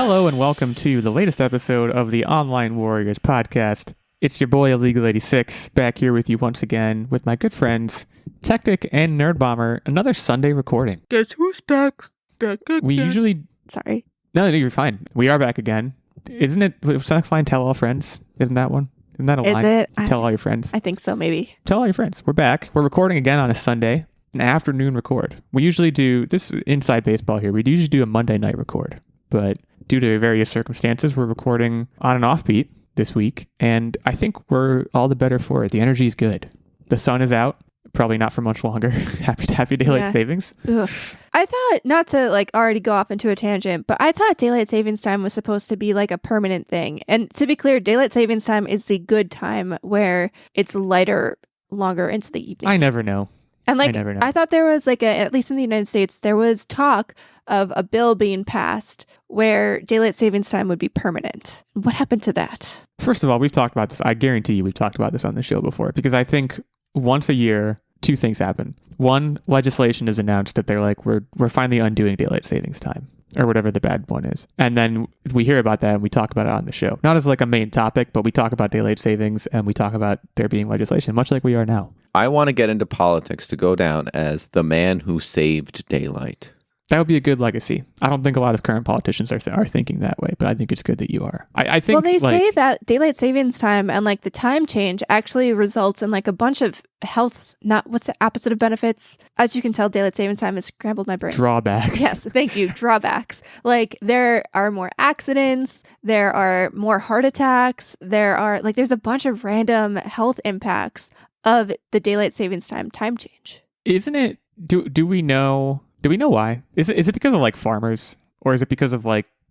Hello and welcome to the latest episode of the Online Warriors podcast. It's your boy Illeagle 86 back here with you once again with my good friends Techtic and Nerdbomber. Another Sunday recording. Guess who's back? We usually... Sorry. No, you're fine. We are back again. Isn't it? What's the next line? Tell all friends. Isn't that one? Isn't that a line? Is it? Tell all your friends. I think so, maybe. Tell all your friends. We're back. We're recording again on a Sunday, an afternoon record. We usually do, this is inside baseball here, we usually do a Monday night record, but due to various circumstances, we're recording on an offbeat this week, and I think we're all the better for it. The energy is good. The sun is out. Probably not for much longer. Happy daylight savings. Ugh. I thought, not to already go off into a tangent, but I thought daylight savings time was supposed to be a permanent thing. And to be clear, daylight savings time is the good time where it's lighter longer into the evening. I never know. And I thought there was at least in the United States, there was talk of a bill being passed where daylight savings time would be permanent. What happened to that? First of all, we've talked about this. I guarantee you we've talked about this on the show before, because I think once a year, two things happen. One, legislation is announced that they're we're finally undoing daylight savings time, or whatever the bad one is. And then we hear about that and we talk about it on the show. Not as a main topic, but we talk about daylight savings and we talk about there being legislation, much like we are now. I want to get into politics to go down as the man who saved daylight. That would be a good legacy. I don't think a lot of current politicians are thinking that way, but I think it's good that you are. I think. Well, they say that daylight savings time and the time change actually results in a bunch of health. What's the opposite of benefits? As you can tell, daylight savings time has scrambled my brain. Drawbacks. Yes, thank you. Drawbacks. There are more accidents. There are more heart attacks. There are there's a bunch of random health impacts of the daylight savings time change. Isn't it? Do we know? Do we know why? Is it because of farmers, or is it because of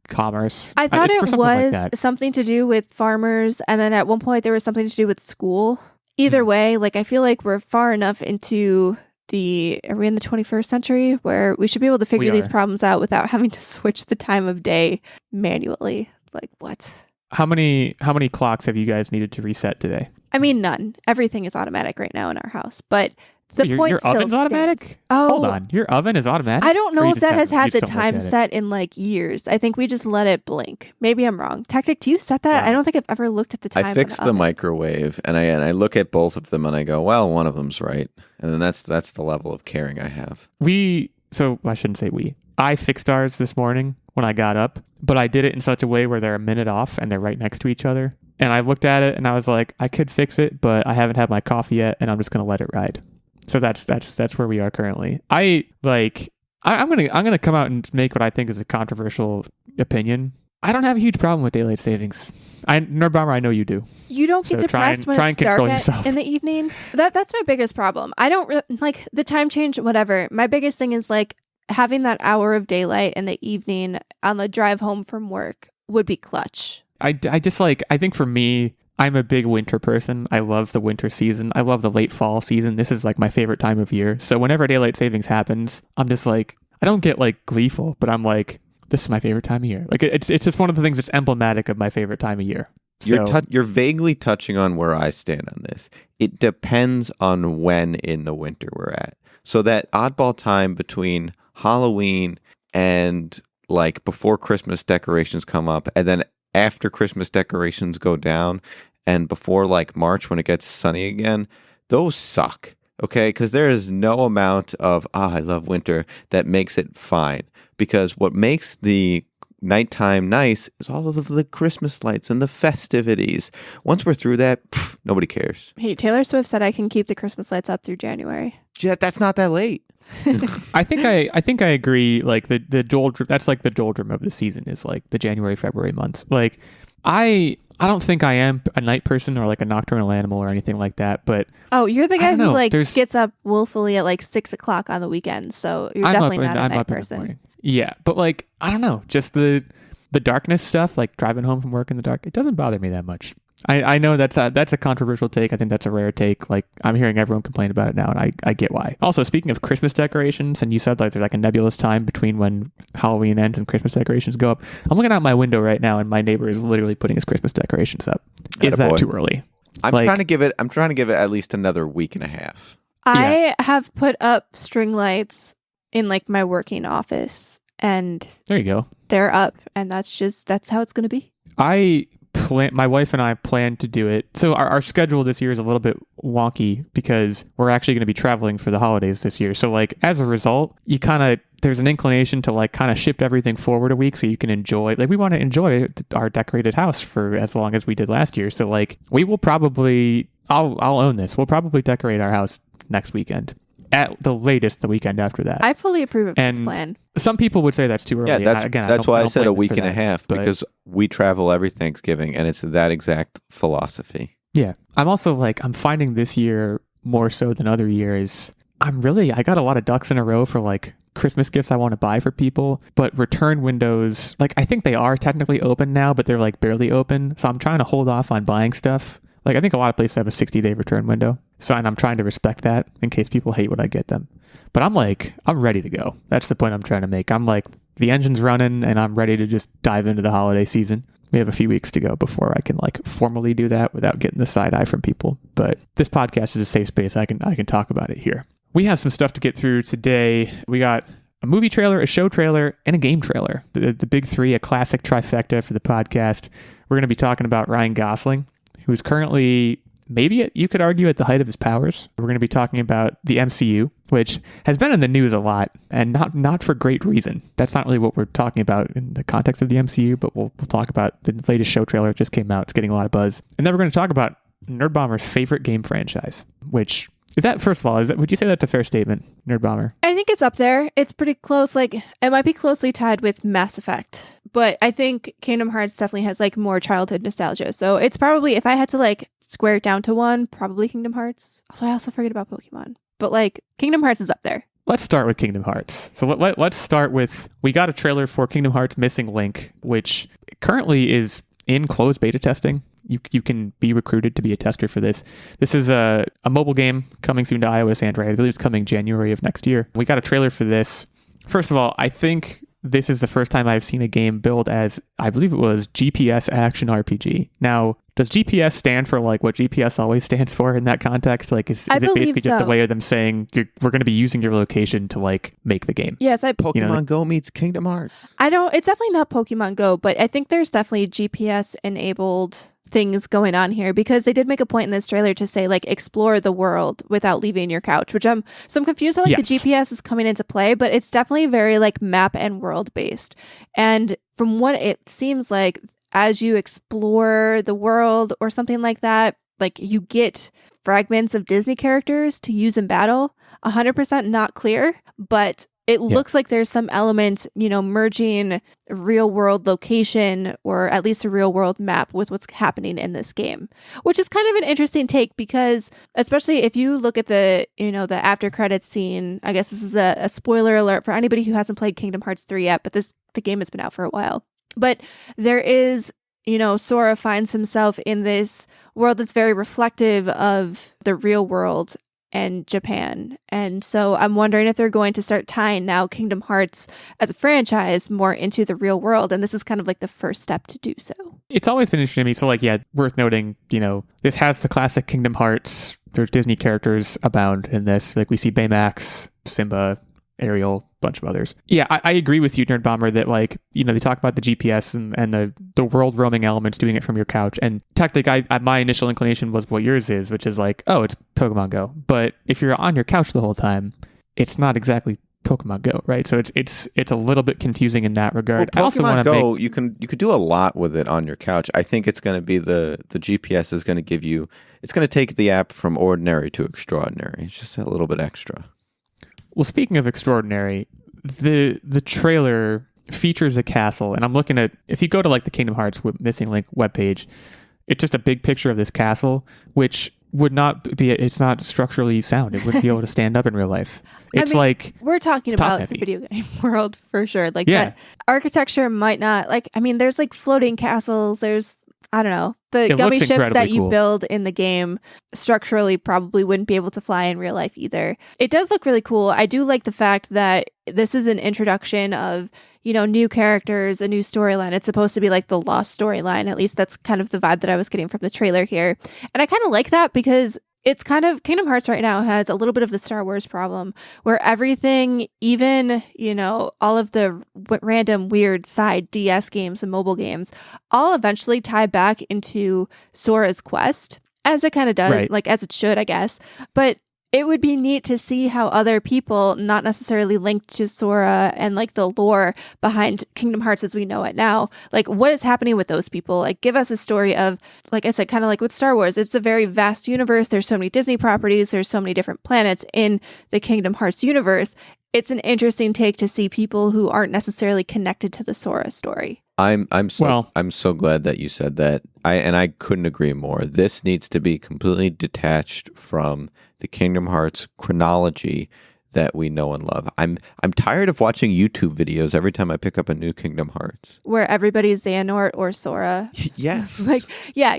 commerce? I thought it was something to do with farmers, and then at one point there was something to do with school. Either way, I feel we're far enough into are we in the 21st century where we should be able to figure these problems out without having to switch the time of day manually? What? How many clocks have you guys needed to reset today? I mean, none. Everything is automatic right now in our house, but your oven's automatic? Oh, hold on. Your oven is automatic? I don't know if that has had the time set in years. I think we just let it blink. Maybe I'm wrong. Techtic, do you set that? Wow. I don't think I've ever looked at the time. I fixed the microwave, and I look at both of them and I go, well, one of them's right. And then that's the level of caring I have. I shouldn't say we. I fixed ours this morning when I got up, but I did it in such a way where they're a minute off and they're right next to each other. And I looked at it and I was like, I could fix it, but I haven't had my coffee yet, and I'm just going to let it ride. So that's where we are currently. I'm gonna come out and make what I think is a controversial opinion. I don't have a huge problem with daylight savings. Nerdbomber, I know you do. You don't get depressed when it's dark in the evening. That's my biggest problem. I don't like the time change. Whatever. My biggest thing is having that hour of daylight in the evening on the drive home from work would be clutch. I just I think for me, I'm a big winter person. I love the winter season. I love the late fall season. This is my favorite time of year. So whenever daylight savings happens, I'm just I don't get gleeful, but I'm this is my favorite time of year. It's just one of the things that's emblematic of my favorite time of year. So, you're vaguely touching on where I stand on this. It depends on when in the winter we're at. So that oddball time between Halloween and before Christmas decorations come up, and then after Christmas decorations go down, and before March when it gets sunny again, those suck, okay? Because there is no amount of, I love winter that makes it fine. Because what makes the nighttime nice is all of the Christmas lights and the festivities. Once we're through that, nobody cares. Hey, Taylor Swift said I can keep the Christmas lights up through January. Yeah, that's not that late. I think I agree. The doldrum, that's the doldrum of the season is the January, February months. I don't think I am a night person or a nocturnal animal or anything like that. But you're the guy who gets up willfully at 6 o'clock on the weekends. So you're definitely not a night person. Yeah, but I don't know, just the darkness stuff, driving home from work in the dark, it doesn't bother me that much. I know that's a controversial take. I think that's a rare take. I'm hearing everyone complain about it now, and I get why. Also, speaking of Christmas decorations, and you said there's a nebulous time between when Halloween ends and Christmas decorations go up. I'm looking out my window right now, and my neighbor is literally putting his Christmas decorations up. Is that too early? I'm trying to give it at least another week and a half. I have put up string lights in my working office, and there you go. They're up, and that's how it's going to be. My wife and I plan to do it. So our schedule this year is a little bit wonky because we're actually going to be traveling for the holidays this year. So like as a result, there's an inclination to like kind of shift everything forward a week so you can enjoy, like we want to enjoy our decorated house for as long as we did last year. So like we will probably, I'll own this. We'll probably decorate our house next weekend. At the latest, the weekend after that. I fully approve of this plan. Some people would say that's too early. Yeah, that's why I said a week and a half, because we travel every Thanksgiving, and it's that exact philosophy. Yeah. I'm also like, I'm finding this year more so than other years, I got a lot of ducks in a row for like Christmas gifts I want to buy for people, but return windows, like I think they are technically open now, but they're like barely open. So I'm trying to hold off on buying stuff. Like I think a lot of places have a 60-day return window. So, and I'm trying to respect that in case people hate when I get them. But I'm ready to go. That's the point I'm trying to make. I'm like, the engine's running and I'm ready to just dive into the holiday season. We have a few weeks to go before I can like formally do that without getting the side eye from people. But this podcast is a safe space. I can talk about it here. We have some stuff to get through today. We got a movie trailer, a show trailer, and a game trailer. The big three, a classic trifecta for the podcast. We're going to be talking about Ryan Gosling, who's currently, maybe you could argue, at the height of his powers. We're going to be talking about the MCU, which has been in the news a lot, and not for great reason. That's not really what we're talking about in the context of the MCU, but we'll talk about the latest show trailer. It just came out. It's getting a lot of buzz. And then we're going to talk about Nerdbomber's favorite game franchise, which... first of all, would you say that's a fair statement, Nerdbomber? I think it's up there. It's pretty close. Like, it might be closely tied with Mass Effect, but I think Kingdom Hearts definitely has like more childhood nostalgia. So it's probably, if I had to like square it down to one, probably Kingdom Hearts. Also, I also forget about Pokemon, but like Kingdom Hearts is up there. Let's start with Kingdom Hearts. So let's start with, we got a trailer for Kingdom Hearts Missing Link, which currently is in closed beta testing. You can be recruited to be a tester for this. This is a mobile game coming soon to iOS, Android. I believe it's coming January of next year. We got a trailer for this. First of all, I think this is the first time I've seen a game billed as, I believe it was GPS action RPG. Now, does GPS stand for like what GPS always stands for in that context? Like, is it basically just a way of them saying we're going to be using your location to like make the game? Yes, Pokemon Go meets Kingdom Hearts. It's definitely not Pokemon Go, but I think there's definitely GPS enabled things going on here, because they did make a point in this trailer to say like explore the world without leaving your couch, which I'm confused how like the GPS is coming into play, but it's definitely very like map and world based. And from what it seems like, as you explore the world or something like that, like you get fragments of Disney characters to use in battle. 100% not clear, but it looks like there's some element, merging real world location or at least a real world map with what's happening in this game, which is kind of an interesting take, because especially if you look at the after credits scene, I guess this is a spoiler alert for anybody who hasn't played Kingdom Hearts 3 yet, but the game has been out for a while. But there is, Sora finds himself in this world that's very reflective of the real world and Japan. And so I'm wondering if they're going to start tying now Kingdom Hearts as a franchise more into the real world. And this is kind of like the first step to do so. It's always been interesting to me. So like, worth noting, this has the classic Kingdom Hearts. There's Disney characters abound in this. Like we see Baymax, Simba, Ariel, bunch of others. Yeah, I agree with you, Nerdbomber, that like, they talk about the GPS and the world roaming elements, doing it from your couch. And Techtic, my initial inclination was what yours is, which is like, oh, it's Pokemon Go. But if you're on your couch the whole time, it's not exactly Pokemon Go, right? So it's a little bit confusing in that regard. Well, Pokemon Go, you could do a lot with it on your couch. I think it's going to be the GPS is going to give you, it's going to take the app from ordinary to extraordinary. It's just a little bit extra. Well, speaking of extraordinary, the trailer features a castle, and I'm looking at, if you go to like the Kingdom Hearts Missing Link webpage, it's just a big picture of this castle, which would not be, it's not structurally sound. It wouldn't be able to stand up in real life. It's we're talking about the video game world for sure. Like that architecture might not, there's like floating castles. There's, I don't know, the gummy ships that you build in the game structurally probably wouldn't be able to fly in real life either. It does look really cool. I do like the fact that this is an introduction of, new characters, a new storyline. It's supposed to be like the Lost storyline. At least that's kind of the vibe that I was getting from the trailer here. And I kind of like that because it's kind of Kingdom Hearts right now has a little bit of the Star Wars problem where everything, even, all of the random weird side DS games and mobile games, all eventually tie back into Sora's quest, as it kind of does, Right. like as it should, I guess. But it would be neat to see how other people, not necessarily linked to Sora and like the lore behind Kingdom Hearts as we know it now, like what is happening with those people? Like give us a story of, like I said, kind of like with Star Wars, it's a very vast universe. There's so many Disney properties. There's so many different planets in the Kingdom Hearts universe. It's an interesting take to see people who aren't necessarily connected to the Sora story. I'm so glad that you said that. I couldn't agree more. This needs to be completely detached from the Kingdom Hearts chronology that we know and love. I'm tired of watching YouTube videos every time I pick up a new Kingdom Hearts where everybody's Xehanort or Sora. Yes.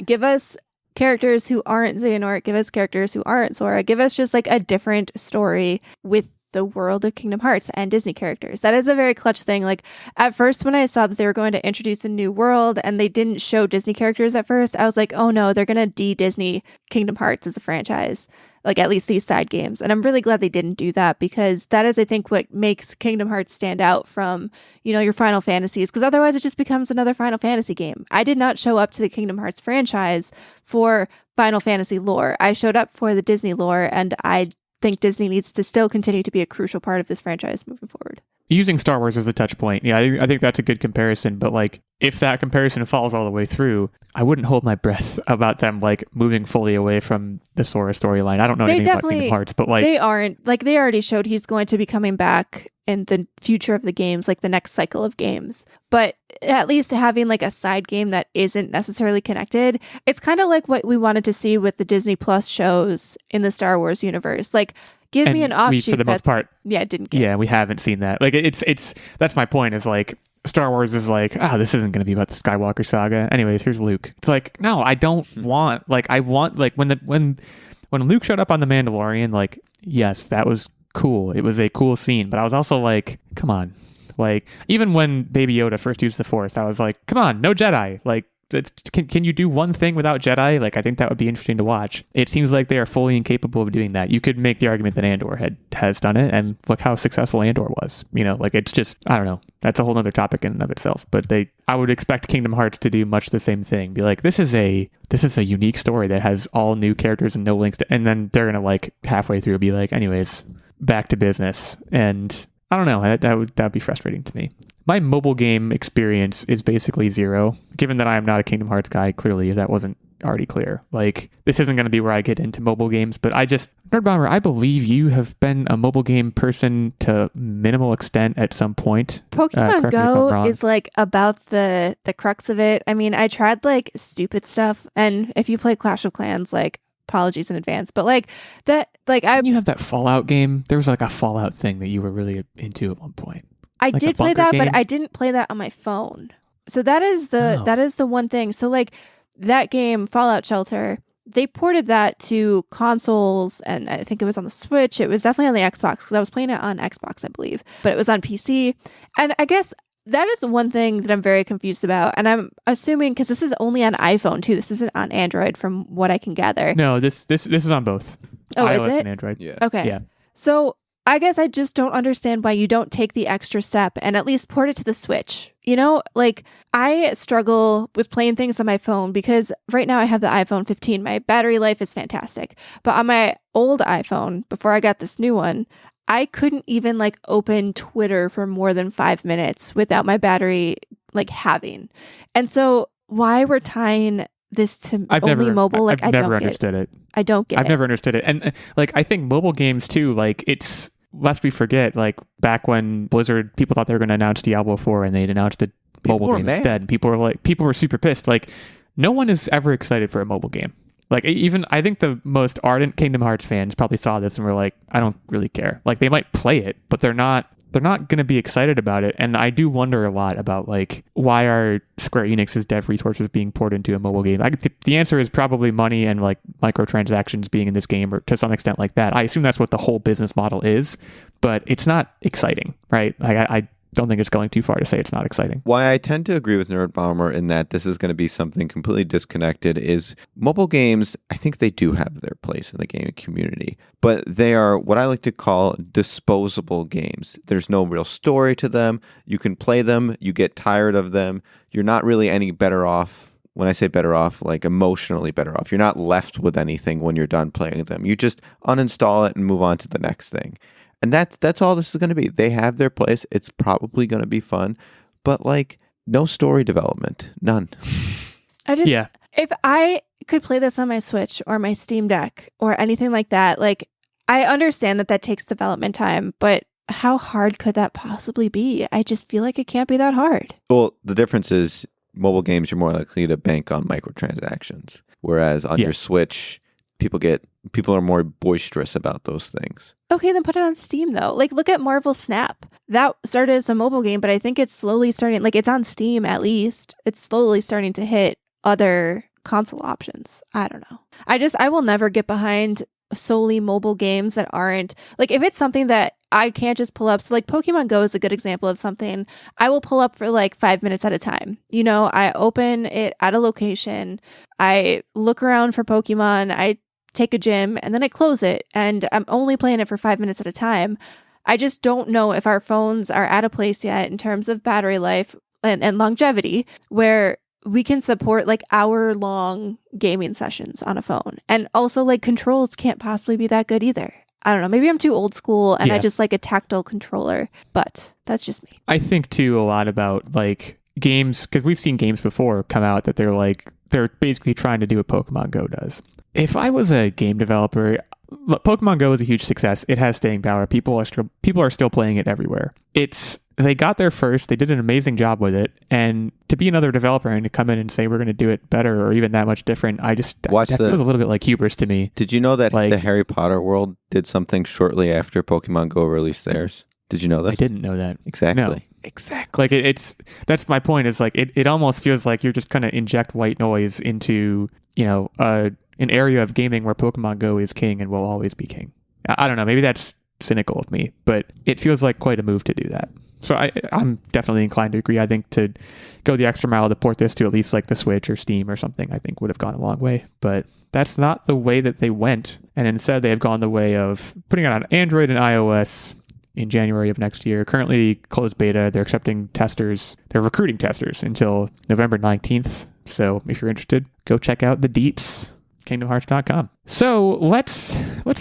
Give us characters who aren't Xehanort, give us characters who aren't Sora, give us just like a different story with the world of Kingdom Hearts and Disney characters. That is a very clutch thing. Like at first when I saw that they were going to introduce a new world and they didn't show Disney characters at first, I was like, oh no, they're going to de-Disney Kingdom Hearts as a franchise. Like at least these side games. And I'm really glad they didn't do that because that is, I think, what makes Kingdom Hearts stand out from, your Final Fantasies, because otherwise it just becomes another Final Fantasy game. I did not show up to the Kingdom Hearts franchise for Final Fantasy lore. I showed up for the Disney lore, and I think Disney needs to still continue to be a crucial part of this franchise moving forward. Using Star Wars as a touch point, yeah, I think that's a good comparison. But like, if that comparison falls all the way through, I wouldn't hold my breath about them like moving fully away from the Sora storyline. I don't know anything about Kingdom Hearts, but like they aren't. Like they already showed he's going to be coming back in the future of the games, like the next cycle of games. But at least having like a side game that isn't necessarily connected, it's kind of like what we wanted to see with the Disney Plus shows in the Star Wars universe. Like, give me an offshoot. We, for the most part, didn't get. Yeah, we haven't seen that. Like, it's that's my point. Is like Star Wars is like, this isn't going to be about the Skywalker saga. Anyways, here's Luke. It's like, no, I don't want. Like, I want like when Luke showed up on The Mandalorian. Like, yes, that was cool. It was a cool scene, but I was also like, come on. Like, even when Baby Yoda first used the Force, I was like, come on, no Jedi. Like, can you do one thing without Jedi? Like, I think that would be interesting to watch. It seems like they are fully incapable of doing that. You could make the argument that Andor has done it, and look how successful Andor was. Like, it's just, I don't know. That's a whole other topic in and of itself. But I would expect Kingdom Hearts to do much the same thing. Be like, this is a unique story that has all new characters and no links to, and then they're gonna like halfway through be like, anyways, back to business. And I don't know. That would be frustrating to me. My mobile game experience is basically zero, given that I am not a Kingdom Hearts guy, clearly, if that wasn't already clear. Like, this isn't going to be where I get into mobile games, but Nerdbomber, I believe you have been a mobile game person to minimal extent at some point. Pokemon Go is like about the crux of it. I mean, I tried like stupid stuff, and if you play Clash of Clans, like, apologies in advance, but like that, like you have that Fallout game. There was like a Fallout thing that you were really into at one point. I like did play that, game? But I didn't play that on my phone. So that is the one thing. So like that game, Fallout Shelter, they ported that to consoles, and I think it was on the Switch. It was definitely on the Xbox because I was playing it on Xbox, I believe, but it was on PC. And I guess that is one thing that I'm very confused about. And I'm assuming, because this is only on iPhone too, this isn't on Android from what I can gather. No, this is on both. Oh, iOS is it? And Android. Yeah. Okay. Yeah. So I guess I just don't understand why you don't take the extra step and at least port it to the Switch. Like I struggle with playing things on my phone because right now I have the iPhone 15. My battery life is fantastic. But on my old iPhone, before I got this new one, I couldn't even like open Twitter for more than 5 minutes without my battery like having. And so why we're tying this to mobile, like I've never understood it. I don't get it. I've never understood it. And like, I think mobile games too, like it's, lest we forget, like back when Blizzard, people thought they were going to announce Diablo 4 and they'd announced a mobile game instead. And people were super pissed. Like no one is ever excited for a mobile game. Like even, I think the most ardent Kingdom Hearts fans probably saw this and were like, I don't really care. Like they might play it, but they're not going to be excited about it. And I do wonder a lot about like, why are Square Enix's dev resources being poured into a mobile game? The answer is probably money and like microtransactions being in this game, or to some extent like that. I assume that's what the whole business model is, but it's not exciting, right? Like don't think it's going too far to say it's not exciting. Why I tend to agree with Nerdbomber in that this is going to be something completely disconnected is mobile games, I think they do have their place in the gaming community, but they are what I like to call disposable games. There's no real story to them. You can play them, you get tired of them. You're not really any better off. When I say better off, like emotionally better off. You're not left with anything when you're done playing them. You just uninstall it and move on to the next thing. And that's all this is going to be. They have their place. It's probably going to be fun, but like no story development, none. If I could play this on my Switch or my Steam Deck or anything like that, like I understand that takes development time, but how hard could that possibly be? I just feel like it can't be that hard. Well, the difference is mobile games, you're more likely to bank on microtransactions, whereas on your Switch, people are more boisterous about those things. Okay, then put it on Steam though. Like look at Marvel Snap. That started as a mobile game, but I think it's slowly starting, like it's on Steam at least. It's slowly starting to hit other console options. I don't know. I will never get behind solely mobile games that aren't, like if it's something that I can't just pull up. So like Pokemon Go is a good example of something I will pull up for like 5 minutes at a time. You know, I open it at a location, I look around for Pokemon, I take a gym, and then I close it, and I'm only playing it for 5 minutes at a time. I just don't know if our phones are at a place yet in terms of battery life and longevity where we can support like hour-long gaming sessions on a phone. And also like controls can't possibly be that good either. I don't know. Maybe I'm too old school and I just like a tactile controller, but that's just me. I think too a lot about like games, because we've seen games before come out that they're basically trying to do what Pokemon Go does. If I was a game developer, look, Pokemon Go is a huge success. It has staying power. People are still playing it everywhere. They got there first. They did an amazing job with it. And to be another developer and to come in and say we're going to do it better or even that much different, that feels a little bit like hubris to me. Did you know that the Harry Potter world did something shortly after Pokemon Go released theirs? Did you know that? I didn't know that. Exactly. No. Exactly. Like that's my point. Is like it almost feels like you're just kind of inject white noise into, an area of gaming where Pokemon Go is king and will always be king. I don't know. Maybe that's cynical of me, but it feels like quite a move to do that. So I'm definitely inclined to agree. I think to go the extra mile to port this to at least like the Switch or Steam or something, I think would have gone a long way. But that's not the way that they went. And instead, they have gone the way of putting it on Android and iOS in January of next year. Currently closed beta. They're accepting testers. They're recruiting testers until November 19th. So if you're interested, go check out the deets, kingdomhearts.com. So let's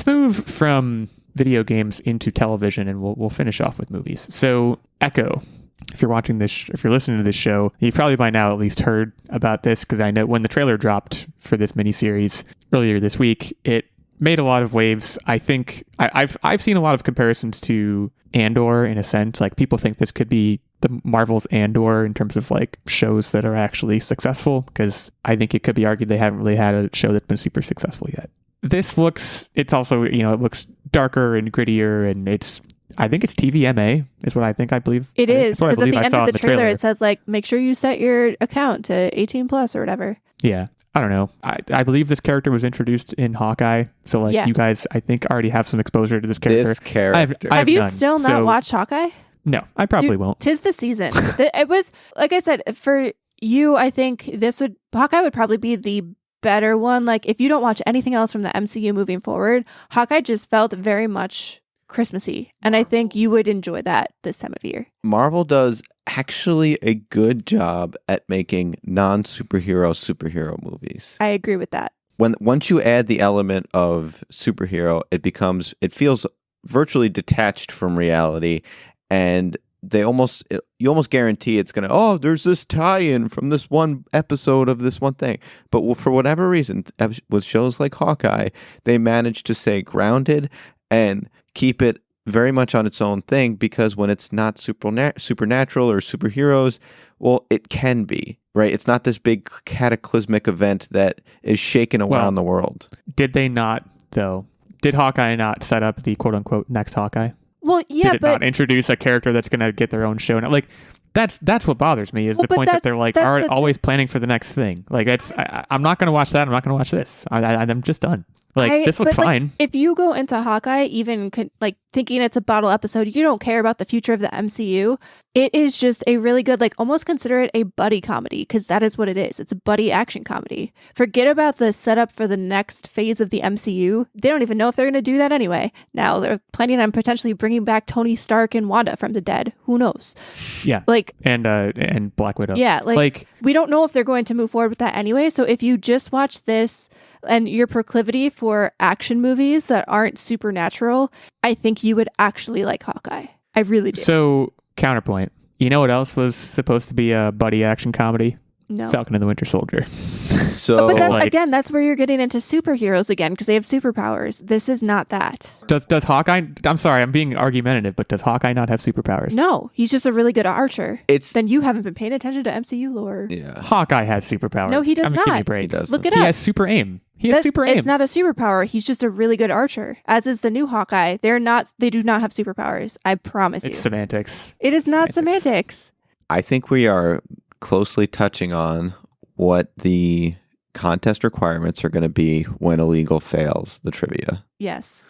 move from video games into television, and we'll finish off with movies. So Echo, if you're listening to this show, you've probably by now at least heard about this, because I know when the trailer dropped for this miniseries earlier this week, it made a lot of waves. I think I've seen a lot of comparisons to Andor in a sense. Like people think this could be the Marvel's Andor in terms of like shows that are actually successful, because I think it could be argued they haven't really had a show that's been super successful yet. It looks darker and grittier, and I think it's TVMA is what I believe. It is, because at the end of the trailer it says like, make sure you set your account to 18 plus or whatever. Yeah. I don't know. I believe this character was introduced in Hawkeye. So you guys, I think, already have some exposure to this character. Have you still not watched Hawkeye? No, I probably won't. 'Tis the season. It was, like I said, for you, I think Hawkeye would probably be the better one. Like if you don't watch anything else from the MCU moving forward, Hawkeye just felt very much Christmassy, and I think you would enjoy that this time of year. Marvel does actually a good job at making superhero movies. I agree with that. Once you add the element of superhero, it feels virtually detached from reality, and you almost guarantee it's gonna, there's this tie-in from this one episode of this one thing. But for whatever reason, with shows like Hawkeye, they manage to stay grounded and keep it very much on its own thing, because when it's not supernatural or superheroes, well, it can be, right? It's not this big cataclysmic event that is shaking around the world. Did they not, though? Did Hawkeye not set up the quote-unquote next Hawkeye? Well, yeah, Did it not introduce a character that's going to get their own show? Now, like, that's what bothers me, is the point that they're like always planning for the next thing. Like, I'm not going to watch that. I'm not going to watch this. I'm just done. Like, this looked fine. Like, if you go into Hawkeye, even like thinking it's a bottle episode, you don't care about the future of the MCU. It is just a really good, like, almost consider it a buddy comedy, because that is what it is. It's a buddy action comedy. Forget about the setup for the next phase of the MCU. They don't even know if they're going to do that anyway. Now they're planning on potentially bringing back Tony Stark and Wanda from the dead. Who knows? Yeah. Like, and Black Widow. Yeah. Like we don't know if they're going to move forward with that anyway. So if you just watch this and your proclivity for action movies that aren't supernatural, I think you would actually like Hawkeye. I really do. So, counterpoint. You know what else was supposed to be a buddy action comedy? No. Falcon and the Winter Soldier. So, but that's, again, that's where you're getting into superheroes again, because they have superpowers. This is not that. Does Hawkeye? I'm sorry, I'm being argumentative, but does Hawkeye not have superpowers? No, he's just a really good archer. Then you haven't been paying attention to MCU lore. Yeah. Hawkeye has superpowers. No, he does not. Give me a break. He doesn't. Look it He up. has super aim. He has super aim. It's not a superpower. He's just a really good archer. As is the new Hawkeye. They do not have superpowers. I promise you. It's semantics. It is not semantics. I think we are closely touching on what the contest requirements are going to be when Illeagle fails the trivia. Yes.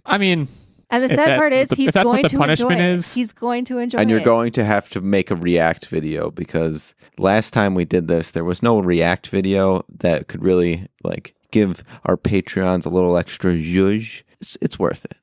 I mean, and the sad part is he's going to enjoy it. Is, he's going to enjoy it. And you're going to have to make a react video, because last time we did this, there was no react video that could really like give our Patreons a little extra zhuzh. It's worth it.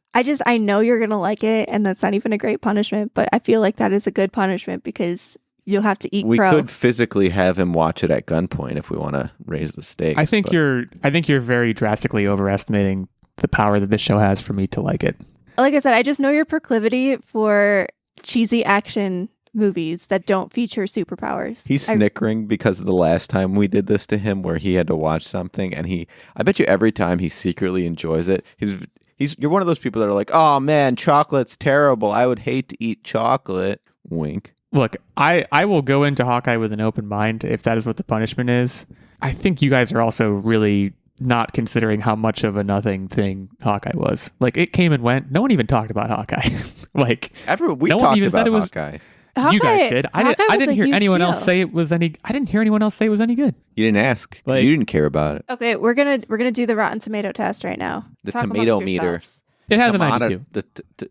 I know you're going to like it, and that's not even a great punishment, but I feel like that is a good punishment because you'll have to eat we crow. could physically have him watch it at gunpoint if we want to raise the stakes. I think you're very drastically overestimating the power that this show has for me to like it. Like I said, I just know your proclivity for cheesy action movies that don't feature superpowers. He's snickering because of the last time we did this to him where he had to watch something, and I bet you every time he secretly enjoys it. You're one of those people that are like, oh man, chocolate's terrible. I would hate to eat chocolate. Wink. Look, I will go into Hawkeye with an open mind if that is what the punishment is. I think you guys are also really not considering how much of a nothing thing Hawkeye was. Like, it came and went. No one even talked about Hawkeye. Like, we talked about Hawkeye. You guys did. I didn't hear anyone else say it was any. I didn't hear anyone else say it was any good. You didn't ask. Like, you didn't care about it. Okay, we're gonna do the Rotten Tomato test right now. The tomato meter. It has a 92.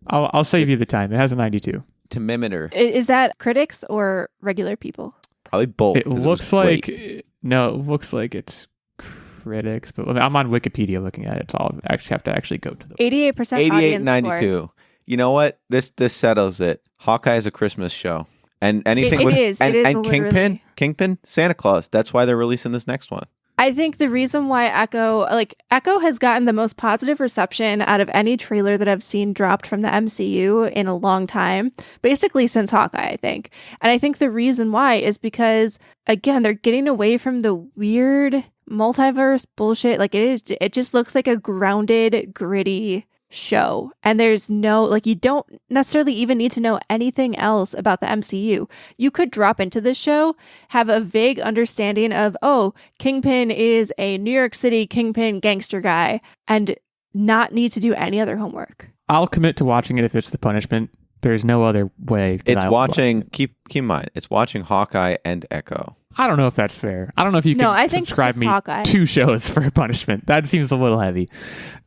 I'll save you the time. It has a 92. Tomimeter. Is that critics or regular people? Probably both. It looks like it looks like it's critics, but I'm on Wikipedia looking at it, so I'll actually have to go to the 88% audience 92. Score. You know what? This settles it. Hawkeye is a Christmas show, and anything it is Kingpin, Santa Claus. That's why they're releasing this next one. I think the reason why Echo has gotten the most positive reception out of any trailer that I've seen dropped from the MCU in a long time, basically since Hawkeye, I think. And I think the reason why is because, again, they're getting away from the weird multiverse bullshit. Like, it just looks like a grounded, gritty show, and there's no, like, you don't necessarily even need to know anything else about the MCU. You could drop into this show, have a vague understanding of, oh, Kingpin is a New York City Kingpin gangster guy, and not need to do any other homework. I'll commit to watching it if it's the punishment. There's no other way. It's watching. Keep in mind, it's watching Hawkeye and Echo. I don't know if that's fair. I don't know if you can subscribe me Hawkeye. 2 shows for a punishment. That seems a little heavy.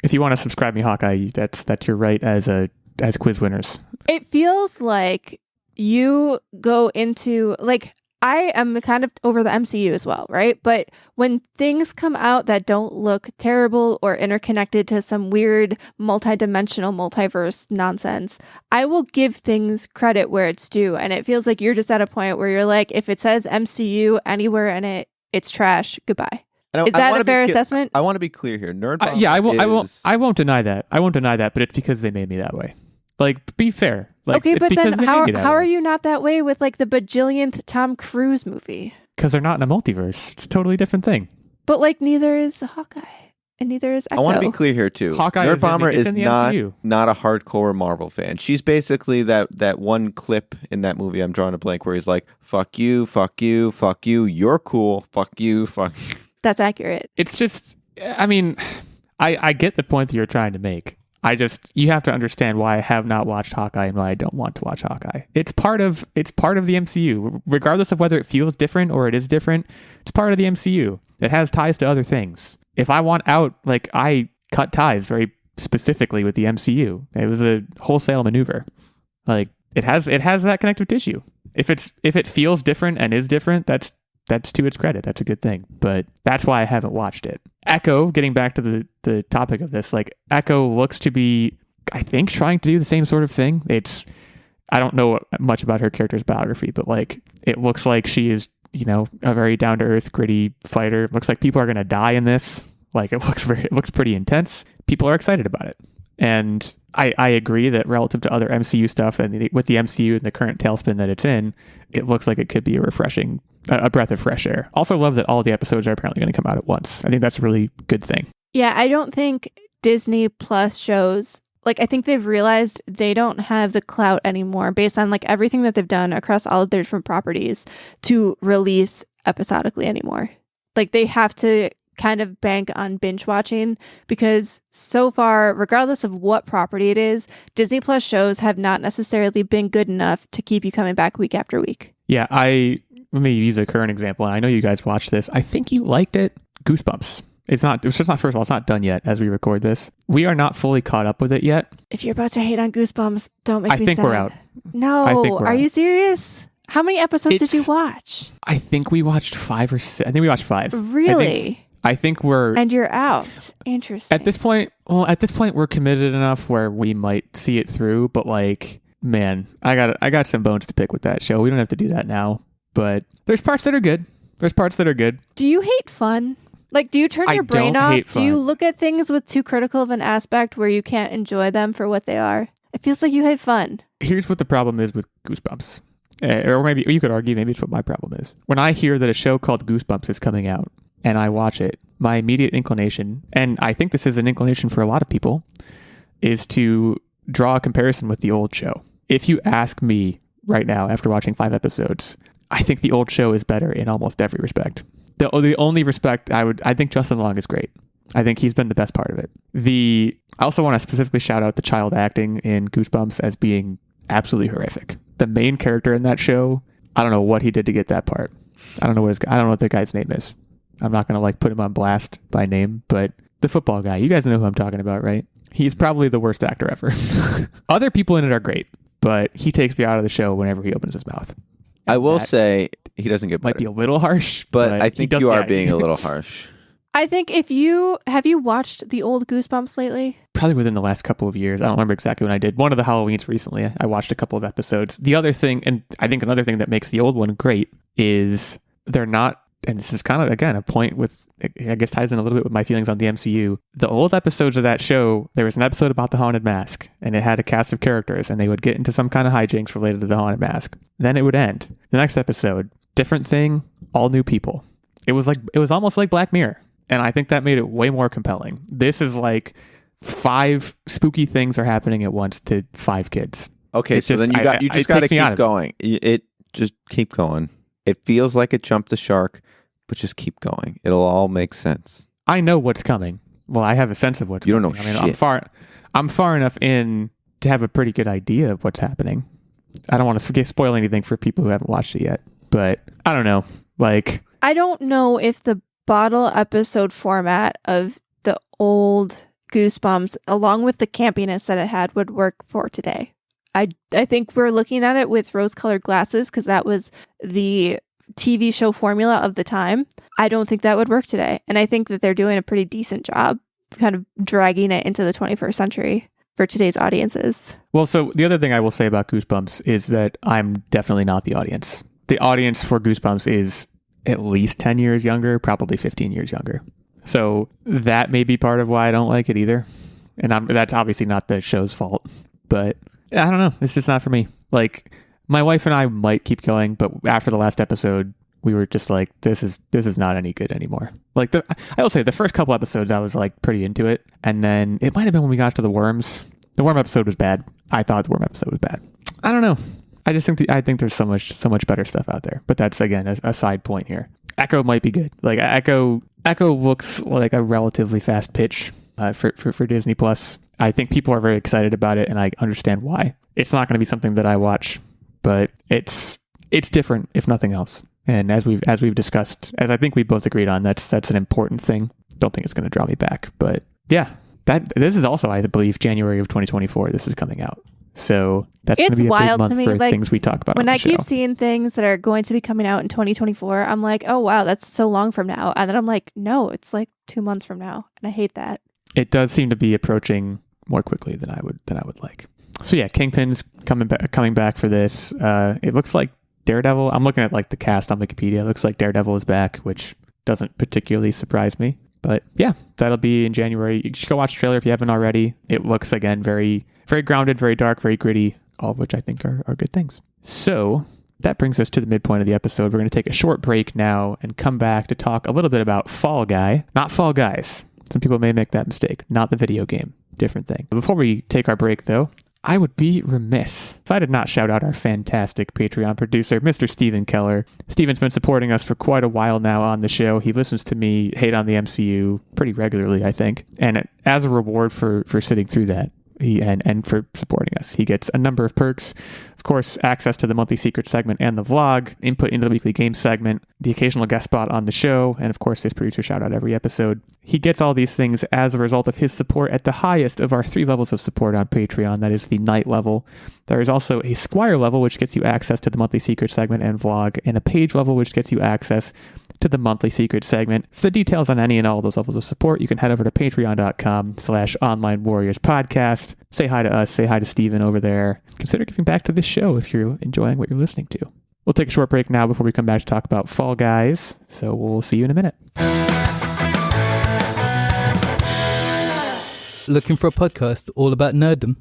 If you want to subscribe me Hawkeye, that's your right as quiz winners. It feels like you go into, like, I am kind of over the MCU as well, right? But when things come out that don't look terrible or interconnected to some weird multi-dimensional multiverse nonsense, I will give things credit where it's due. And it feels like you're just at a point where you're like, if it says MCU anywhere in it, it's trash. Goodbye. Is that a fair assessment? I want to be clear here. Nerdbomber. Yeah, I won't deny that. I won't deny that, but it's because they made me that way. Like, be fair. Like, okay, but then how are you not that way with, like, the bajillionth Tom Cruise movie? Because they're not in a multiverse. It's a totally different thing. But, like, neither is Hawkeye, and neither is Echo. I want to be clear here too. Hawkeye Nerdbomber is MCU. not a hardcore Marvel fan. She's basically that one clip in that movie. I'm drawing a blank where he's like, "Fuck you, fuck you, fuck you. You're cool. Fuck you, fuck." That's accurate. It's just, I mean, I get the point that you're trying to make. You have to understand why I have not watched Hawkeye and why I don't want to watch Hawkeye. It's part of the MCU, regardless of whether it feels different or it is different. It's part of the MCU. It has ties to other things. if I want out, like I cut ties very specifically with the MCU. It was a wholesale maneuver. Like it has that connective tissue. If it feels different and is different, that's to its credit. That's a good thing. But that's why I haven't watched it. Echo, getting back to the topic of this, like Echo looks to be, I think, trying to do the same sort of thing. I don't know much about her character's biography, but like it looks like she is, a very down to earth, gritty fighter. It looks like people are going to die in this. Like it looks pretty intense. People are excited about it. And I agree that relative to other MCU stuff and with the MCU and the current tailspin that it's in, it looks like it could be a breath of fresh air. Also love that all the episodes are apparently going to come out at once. I think that's a really good thing. Yeah, I don't think Disney Plus shows, like I think they've realized they don't have the clout anymore based on like everything that they've done across all of their different properties to release episodically anymore. Like they have to kind of bank on binge watching because so far, regardless of what property it is, Disney Plus shows have not necessarily been good enough to keep you coming back week after week. Yeah, let me use a current example. I know you guys watched this. I think you liked it. Goosebumps. It's just not, first of all, it's not done yet as we record this. We are not fully caught up with it yet. If you're about to hate on Goosebumps, don't make me sad. I think we're out. No, are you serious? How many episodes did you watch? I think we watched 5 or 6. I think we watched 5. Really? I think we're... And you're out. Interesting. At this point, we're committed enough where we might see it through, but like, man, I got some bones to pick with that show. We don't have to do that now, but there's parts that are good. Do you hate fun? Like, do you turn your brain off? Do you look at things with too critical of an aspect where you can't enjoy them for what they are? It feels like you hate fun. Here's what the problem is with Goosebumps. Or maybe you could argue maybe it's what my problem is. When I hear that a show called Goosebumps is coming out and I watch it, my immediate inclination, and I think this is an inclination for a lot of people, is to draw a comparison with the old show. If you ask me right now, after watching 5 episodes, I think the old show is better in almost every respect. The only respect I think Justin Long is great. I think he's been the best part of it. I also want to specifically shout out the child acting in Goosebumps as being absolutely horrific. The main character in that show, I don't know what he did to get that part. I don't know what the guy's name is. I'm not going to put him on blast by name, but the football guy, you guys know who I'm talking about, right? He's probably the worst actor ever. Other people in it are great, but he takes me out of the show whenever he opens his mouth. I will say he doesn't get better. Might be a little harsh, but I think you are being a little harsh. I think have you watched the old Goosebumps lately? Probably within the last couple of years. I don't remember exactly when I did. One of the Halloweens recently, I watched a couple of episodes. The other thing, and I think another thing that makes the old one great is they're not, and this is kind of, again, a point with, I guess ties in a little bit with my feelings on the MCU. The old episodes of that show, there was an episode about the Haunted Mask, and it had a cast of characters, and they would get into some kind of hijinks related to the Haunted Mask. Then it would end. The next episode, different thing, all new people. It was almost like Black Mirror, and I think that made it way more compelling. This is like 5 spooky things are happening at once to 5 kids. Okay, it's so then you just got to keep going. It just keep going. It feels like it jumped the shark, but just keep going. It'll all make sense. I know what's coming. Well, I have a sense of what's coming. You don't know shit. I'm far enough in to have a pretty good idea of what's happening. I don't want to spoil anything for people who haven't watched it yet, but I don't know. I don't know if the bottle episode format of the old Goosebumps, along with the campiness that it had, would work for today. I think we're looking at it with rose-colored glasses because that was the TV show formula of the time. I don't think that would work today. And I think that they're doing a pretty decent job kind of dragging it into the 21st century for today's audiences. Well, so the other thing I will say about Goosebumps is that I'm definitely not the audience. The audience for Goosebumps is at least 10 years younger, probably 15 years younger. So that may be part of why I don't like it either. And that's obviously not the show's fault. But I don't know. It's just not for me. My wife and I might keep going, but after the last episode, we were just like, this is not any good anymore. I will say the first couple episodes, I was pretty into it. And then it might have been when we got to the worms. The worm episode was bad. I thought the worm episode was bad. I don't know. I just think I think there's so much better stuff out there. But that's, again, a side point here. Echo might be good. Echo looks like a relatively fast pitch for Disney Plus. I think people are very excited about it, and I understand why. It's not going to be something that I watch, but it's different, if nothing else. And as we've discussed, as I think we both agreed on, that's an important thing. don't think it's going to draw me back. But yeah, this is also, I believe, January of 2024. This is coming out. So that's going to be a big month for things we talk about when on the I show. keep seeing things that are going to be coming out in 2024, I'm like, oh wow, that's so long from now. And then I'm like, no, it's like 2 months from now. And I hate that. It does seem to be approaching more quickly than I would like. So yeah, Kingpin's coming back for this. It looks like Daredevil. I'm looking at like the cast on Wikipedia. It looks like Daredevil is back, which doesn't particularly surprise me. But yeah, that'll be in January. You should go watch the trailer if you haven't already. It looks, again, very, very grounded, very dark, very gritty, all of which I think are good things. So that brings us to the midpoint of the episode. We're going to take a short break now and come back to talk a little bit about Fall Guy. Not Fall Guys. Some people may make that mistake. Not the video game. Different thing. Before we take our break, though, I would be remiss if I did not shout out our fantastic Patreon producer, Mr. Steven Keller. Steven's been supporting us for quite a while now on the show. He listens to me hate on the MCU pretty regularly, I think. And as a reward for sitting through that, and for supporting us, he gets a number of perks. Of course, access to the monthly secret segment and the vlog, input into the weekly game segment, the occasional guest spot on the show, and of course his producer shout out every episode. He gets all these things as a result of his support at the highest of our 3 levels of support on Patreon. That is the night level. There is also a Squire level, which gets you access to the monthly secret segment and vlog, and a Page level, which gets you access to the monthly secret segment. For the details on any and all of those levels of support, you can head over to patreon.com/onlinewarriorspodcast. Say hi to us, say hi to Steven over there. Consider giving back to this show if you're enjoying what you're listening to. We'll take a short break now before we come back to talk about Fall Guys. So we'll see you in a minute. Looking for a podcast all about nerddom?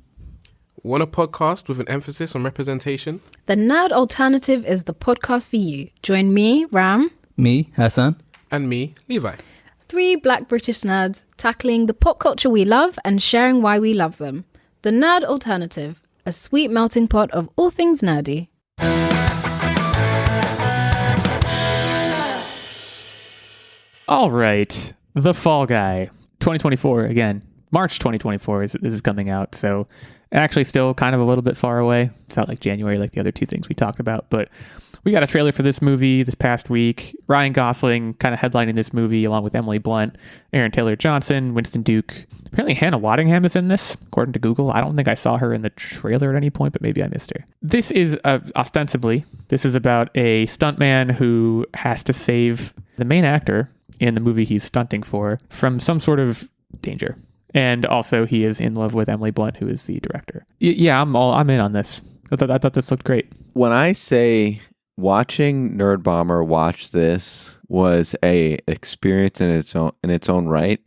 Want a podcast with an emphasis on representation? The Nerd Alternative is the podcast for you. Join me, Ram. Me, Hassan. And me, Levi. 3 black British nerds tackling the pop culture we love and sharing why we love them. The Nerd Alternative, a sweet melting pot of all things nerdy. All right, The Fall Guy, 2024 again. March 2024 this is coming out, so actually still kind of a little bit far away. It's not like January like the other 2 things we talked about, but we got a trailer for this movie this past week. Ryan Gosling kind of headlining this movie along with Emily Blunt, Aaron Taylor-Johnson, Winston Duke. Apparently Hannah Waddingham is in this, according to Google. I don't think I saw her in the trailer at any point, but maybe I missed her. This is ostensibly about a stuntman who has to save the main actor in the movie he's stunting for from some sort of danger. And also he is in love with Emily Blunt, who is the director. Yeah, I'm in on this. I thought this looked great. When I say watching Nerdbomber watch this was a experience in its own right,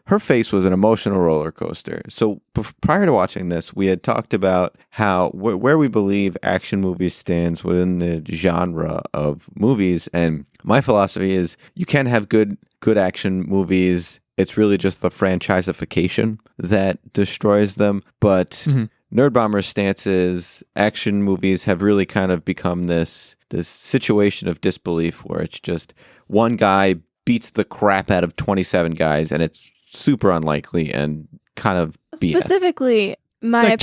her face was an emotional roller coaster. So prior to watching this, we had talked about how where we believe action movies stands within the genre of movies, and my philosophy is you can have good action movies. It's really just the franchiseification that destroys them. But Nerdbomber's stance is action movies have really kind of become this situation of disbelief where it's just one guy beats the crap out of 27 guys, and it's super unlikely and kind of BS. Specifically, my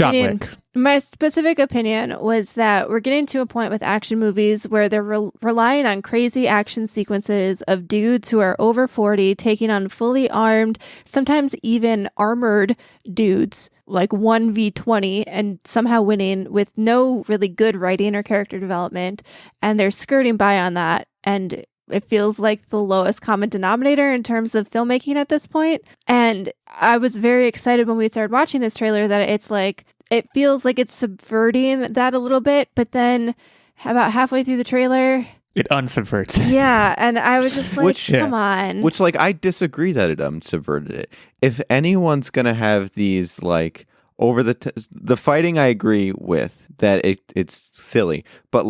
specific opinion was that we're getting to a point with action movies where they're relying on crazy action sequences of dudes who are over 40 taking on fully armed, sometimes even armored dudes, like 1v20, and somehow winning with no really good writing or character development. And they're skirting by on that. And it feels like the lowest common denominator in terms of filmmaking at this point. And I was very excited when we started watching this trailer that it feels like it's subverting that a little bit, but then about halfway through the trailer, it unsubverts. Yeah, and I was just like, come on. Which, I disagree that it unsubverted it. If anyone's going to have these, the fighting, I agree with, that it's silly, but,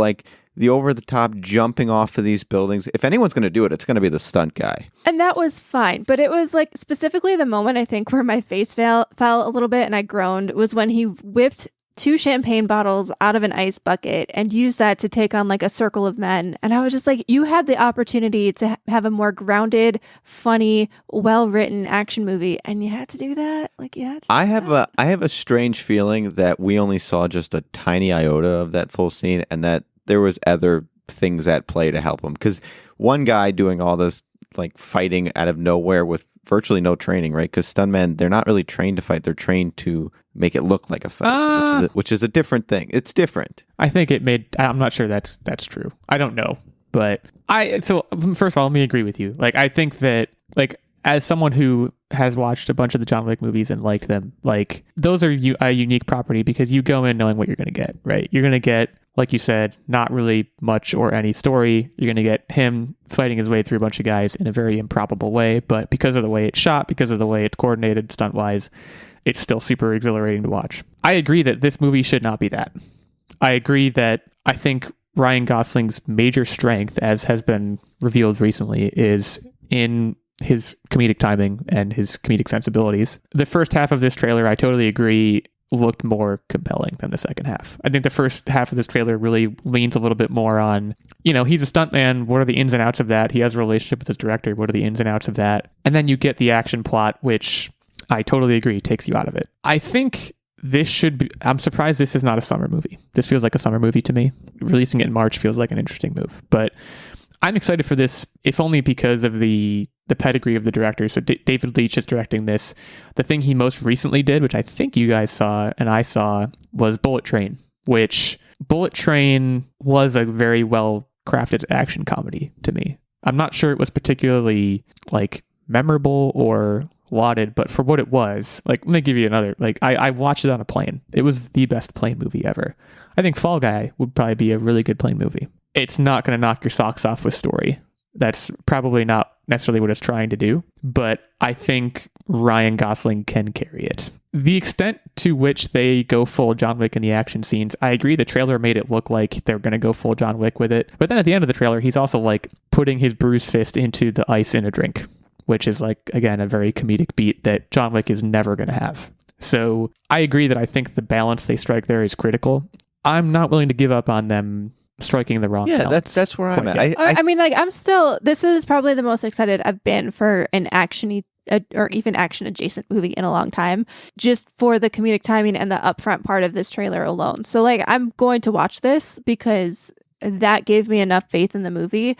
the over-the-top jumping off of these buildings, if anyone's going to do it, it's going to be the stunt guy. And that was fine. But it was specifically the moment I think where my face fell a little bit and I groaned was when he whipped 2 champagne bottles out of an ice bucket and used that to take on a circle of men. And I was just like, you had the opportunity to have a more grounded, funny, well-written action movie, and you had to do that? I have a strange feeling that we only saw just a tiny iota of that full scene, and that there was other things at play to help him. Because one guy doing all this like fighting out of nowhere with virtually no training, right? Because stuntmen, they're not really trained to fight. They're trained to make it look like a fight, which is a different thing. It's different. I think I'm not sure that's true. I don't know. But so first of all, let me agree with you. Like, I think that, like, as someone who has watched a bunch of the John Wick movies and liked them, like, those are a unique property because you go in knowing what you're going to get, right? You're going to get, like you said, not really much or any story. You're going to get him fighting his way through a bunch of guys in a very improbable way. But because of the way it's shot, because of the way it's coordinated stunt-wise, it's still super exhilarating to watch. I agree that this movie should not be that. I agree that I think Ryan Gosling's major strength, as has been revealed recently, is in his comedic timing and his comedic sensibilities. The first half of this trailer, I totally agree, looked more compelling than the second half. I think the first half of this trailer really leans a little bit more on, he's a stuntman. What are the ins and outs of that? He has a relationship with his director. What are the ins and outs of that? And then you get the action plot, which I totally agree takes you out of it. I think this should be, I'm surprised this is not a summer movie. This feels like a summer movie to me. Releasing it in March feels like an interesting move. But I'm excited for this, if only because of the pedigree of the director. So David Leitch is directing this. The thing he most recently did, which I think you guys saw and I saw, was Bullet Train, which Bullet Train was a very well crafted action comedy to me. I'm not sure it was particularly like memorable or lauded, but for what it was, like, let me give you another, like, I watched it on a plane. It was the best plane movie ever. I think Fall Guy would probably be a really good plane movie. It's not going to knock your socks off with story. That's probably not necessarily what it's trying to do, but I think Ryan Gosling can carry it. The extent to which they go full John Wick in the action scenes, I agree the trailer made it look like they're going to go full John Wick with it, but then at the end of the trailer, he's also like putting his bruised fist into the ice in a drink, which is, like, again, a very comedic beat that John Wick is never going to have. So I agree that I think the balance they strike there is critical. I'm not willing to give up on them striking the wrong balance. That's where I'm at. I mean, like, I'm still, this is probably the most excited I've been for an action or even action adjacent movie in a long time, just for the comedic timing and the upfront part of this trailer alone. So, like, I'm going to watch this because that gave me enough faith in the movie.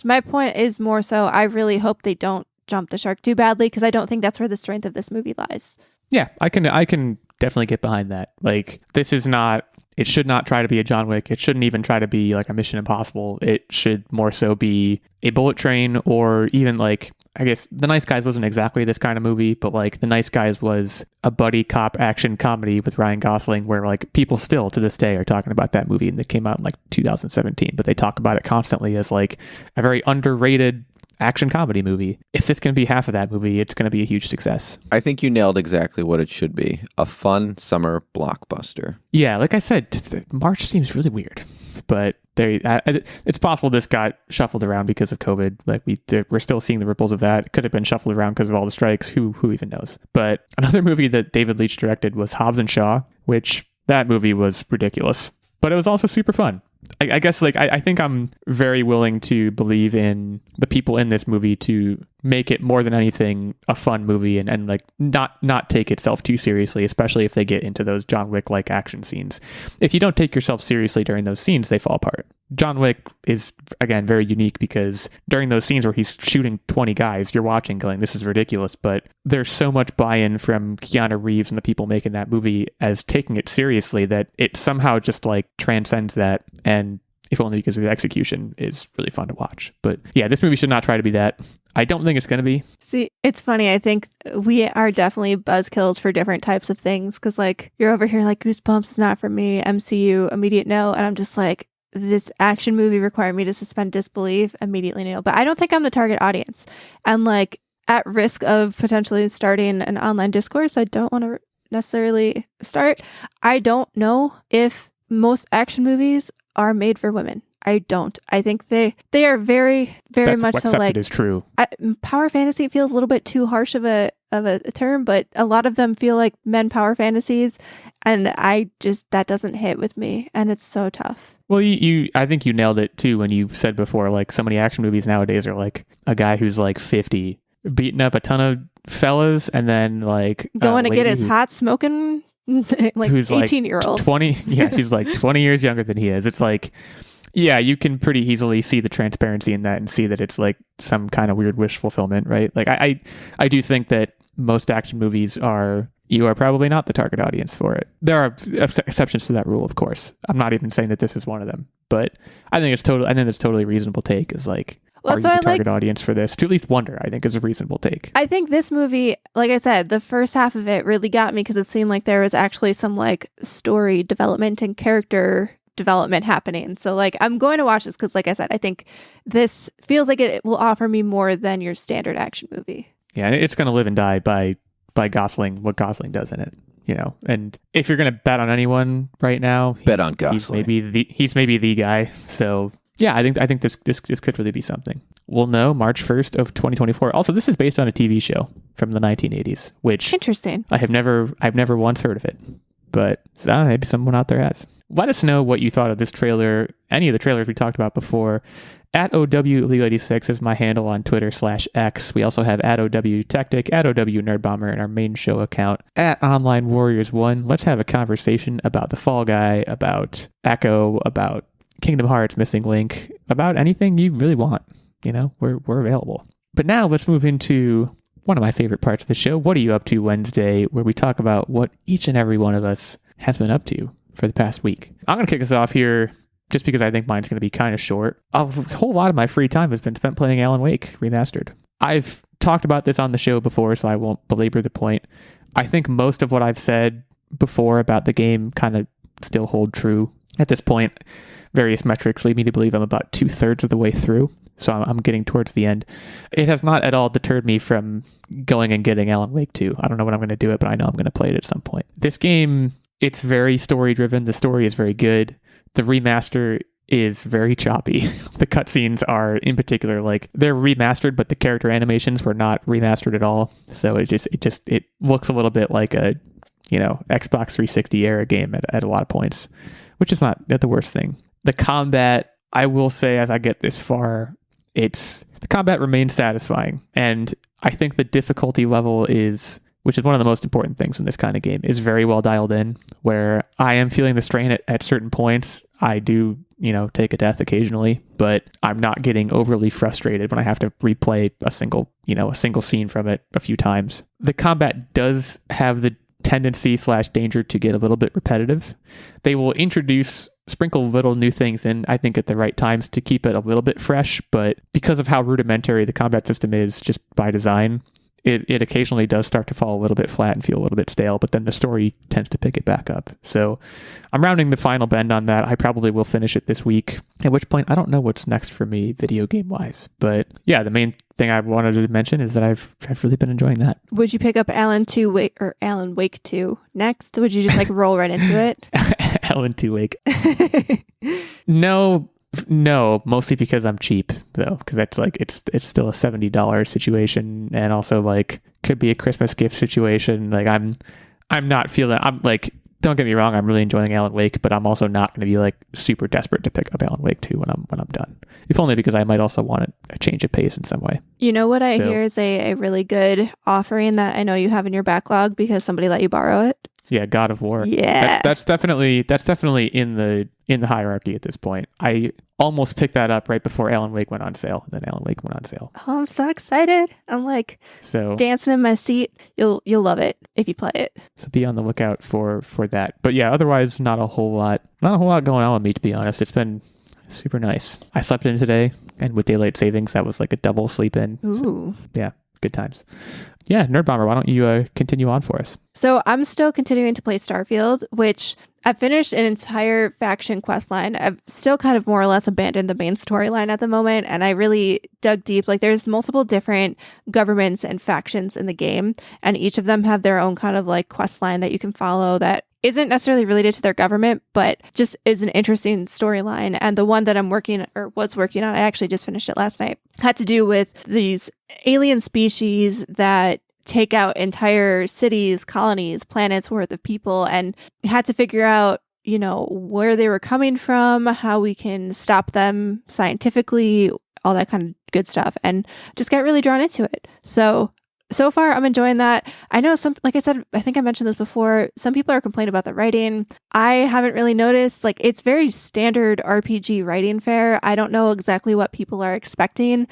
My point is more so, I really hope they don't jump the shark too badly, because I don't think that's where the strength of this movie lies. Yeah, I can definitely get behind that. Like, this is not, it should not try to be a John Wick. It shouldn't even try to be like a Mission Impossible. It should more so be a Bullet Train, or even, like, I guess The Nice Guys wasn't exactly this kind of movie, but, like, The Nice Guys was a buddy cop action comedy with Ryan Gosling, where, like, people still to this day are talking about that movie, and it came out in, like, 2017, but they talk about it constantly as, like, a very underrated action comedy movie. If this can be half of that movie, it's going to be a huge success. I think you nailed exactly what it should be. A fun summer blockbuster. Yeah, like I said, March seems really weird, but it's possible this got shuffled around because of COVID. Like, we're still seeing the ripples of that. It could have been shuffled around because of all the strikes. Who even knows? But another movie that David Leitch directed was Hobbs and Shaw, which that movie was ridiculous, but it was also super fun. I guess, like, I think I'm very willing to believe in the people in this movie to make it more than anything a fun movie, and like not take itself too seriously, especially if they get into those John Wick like action scenes. If you don't take yourself seriously during those scenes, they fall apart. John Wick is, again, very unique because during those scenes where he's shooting 20 guys, you're watching going, this is ridiculous, but there's so much buy-in from Keanu Reeves and the people making that movie as taking it seriously that it somehow just, like, transcends that, and if only because of the execution, is really fun to watch. But yeah, this movie should not try to be that. I don't think it's going to be. See, it's funny. I think we are definitely buzzkills for different types of things, because, like, you're over here like, Goosebumps is not for me, MCU, immediate no, and I'm just like, this action movie required me to suspend disbelief, immediately no. But I don't think I'm the target audience. And, like, at risk of potentially starting an online discourse I don't want to necessarily start, I don't know if most action movies are made for women. I don't. I think they are very, very much so, like, is true. Power fantasy feels a little bit too harsh of a term, but a lot of them feel like men power fantasies, and that doesn't hit with me, and it's so tough. Well, I think you nailed it too when you said before, like, so many action movies nowadays are like a guy who's like 50 beating up a ton of fellas, and then, like, going to get his hot smoking like, who's 18-year-old 20. Yeah, she's like 20 years younger than he is. It's like, Yeah, you can pretty easily see the transparency in that and see that it's like some kind of weird wish fulfillment, right? Like I do think that most action movies you are probably not the target audience for it. There are exceptions to that rule, of course. I'm not even saying that this is one of them, but I think it's totally reasonable take is like, are you the target audience for this? To at least wonder, I think, is a reasonable take. I think this movie, like I said, the first half of it really got me because it seemed like there was actually some like story development and character development happening. So like I'm going to watch this because, like I said, I think this feels like it will offer me more than your standard action movie. Yeah, it's going to live and die by Gosling, what Gosling does in it, you know. And if you're going to bet on anyone right now, bet on Gosling. He's maybe the guy. So yeah, I think this could really be something. We'll know March 1st of 2024. Also, this is based on a TV show from the 1980s, which interesting. I've never once heard of it, but maybe someone out there has. Let us know what you thought of this trailer, any of the trailers we talked about before. At @OW86 is my handle on Twitter /X. We also have @OW Techtic, @OW Nerdbomber, and our main show account @Online Warriors 1. Let's have a conversation about the Fall Guy, about Echo, about Kingdom Hearts Missing Link, about anything you really want. You know, we're available. But now let's move into one of my favorite parts of the show, What Are You Up To Wednesday, where we talk about what each and every one of us has been up to for the past week. I'm going to kick us off here just because I think mine's going to be kind of short. A whole lot of my free time has been spent playing Alan Wake Remastered. I've talked about this on the show before, so I won't belabor the point. I think most of what I've said before about the game kind of still hold true. At this point, various metrics lead me to believe I'm about 2/3 of the way through, so I'm getting towards the end. It has not at all deterred me from going and getting Alan Wake 2. I don't know when I'm going to do it, but I know I'm going to play it at some point. This game, it's very story-driven. The story is very good. The remaster is very choppy. The cutscenes are, in particular, like they're remastered, but the character animations were not remastered at all. So it looks a little bit like a, Xbox 360 era game at a lot of points, which is not the worst thing. The combat, I will say, as I get this far, the combat remains satisfying, and I think the difficulty level which is one of the most important things in this kind of game, is very well dialed in, where I am feeling the strain at certain points. I do, take a death occasionally, but I'm not getting overly frustrated when I have to replay a single scene from it a few times. The combat does have the tendency / danger to get a little bit repetitive. They will sprinkle little new things in, I think, at the right times to keep it a little bit fresh, but because of how rudimentary the combat system is just by design, it occasionally does start to fall a little bit flat and feel a little bit stale, but then the story tends to pick it back up. So I'm rounding the final bend on that. I probably will finish it this week, at which point I don't know what's next for me video game wise. But yeah, the main thing I wanted to mention is that I've really been enjoying that. Would you pick up Alan Wake 2 next? Would you just roll right into it? Alan 2 Wake. No, mostly because I'm cheap though, because that's it's still a $70 situation, and also could be a Christmas gift situation. I'm not feeling. Don't get me wrong, I'm really enjoying Alan Wake, but I'm also not going to be super desperate to pick up Alan Wake 2 when I'm done. If only because I might also want a change of pace in some way. You know what I hear is a really good offering that I know you have in your backlog because somebody let you borrow it. Yeah, God of War. Yeah, that's definitely in the hierarchy at this point. I almost picked that up right before Alan Wake went on sale. Then Alan Wake went on sale. Oh, I'm so excited! I'm dancing in my seat. You'll love it if you play it. So be on the lookout for that. But yeah, otherwise not a whole lot going on with me, to be honest. It's been super nice. I slept in today, and with daylight savings, that was a double sleep in. Ooh. So, yeah. Good times. Yeah, Nerdbomber, why don't you continue on for us? So I'm still continuing to play Starfield, which I've finished an entire faction quest line. I've still kind of more or less abandoned the main storyline at the moment, and I really dug deep. There's multiple different governments and factions in the game, and each of them have their own kind of quest line that you can follow that isn't necessarily related to their government, but just is an interesting storyline. And the one that I'm was working on, I actually just finished it last night, had to do with these alien species that take out entire cities, colonies, planets worth of people, and had to figure out, where they were coming from, how we can stop them scientifically, all that kind of good stuff, and just got really drawn into it. So so far I'm enjoying that. I know like I said, I think I mentioned this before, some people are complaining about the writing. I haven't really noticed. Like, it's very standard RPG writing fare. I don't know exactly what people are expecting.